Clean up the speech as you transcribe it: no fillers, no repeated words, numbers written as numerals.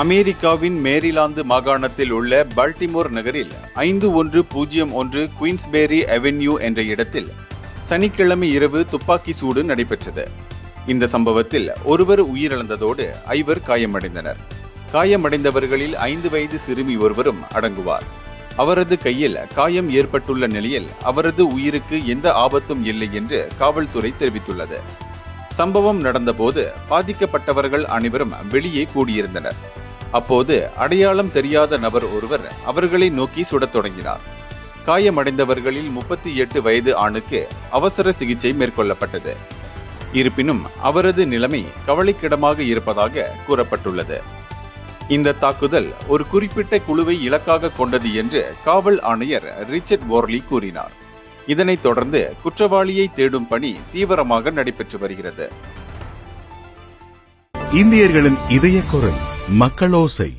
அமெரிக்காவின் மேரிலாந்து மாகாணத்தில் உள்ள பால்டிமோர் நகரில் 5101 குயின்ஸ்பேரி அவென்யூ என்ற இடத்தில் சனிக்கிழமை இரவு துப்பாக்கி சூடு நடைபெற்றது. இந்த சம்பவத்தில் ஒருவர் உயிரிழந்ததோடு 5 காயமடைந்தனர். காயமடைந்தவர்களில் 5 வயது சிறுமி ஒருவரும் அடங்குவார். அவரது கையில் காயம் ஏற்பட்டுள்ள நிலையில் அவரது உயிருக்கு எந்த ஆபத்தும் இல்லை என்று காவல்துறை தெரிவித்துள்ளது. சம்பவம் நடந்தபோது பாதிக்கப்பட்டவர்கள் அனைவரும் வெளியே கூடியிருந்தனர். அப்போது அடையாளம் தெரியாத நபர் ஒருவர் அவர்களை நோக்கி சுடத் தொடங்கினார். காயமடைந்தவர்களில் 38 வயது ஆணுக்கு அவசர சிகிச்சை மேற்கொள்ளப்பட்டது. இருப்பினும் அவரது நிலைமை கவலைக்கிடமாக இருப்பதாக கூறப்பட்டுள்ளது. இந்த தாக்குதல் ஒரு குறிப்பிட்ட குழுவை இலக்காக கொண்டது என்று காவல் ஆணையர் ரிச்சர்ட் வார்லி கூறினார். இதனைத் தொடர்ந்து குற்றவாளியை தேடும் பணி தீவிரமாக நடைபெற்று வருகிறது. இந்தியர்களின் இதய குரல் மக்களோசை.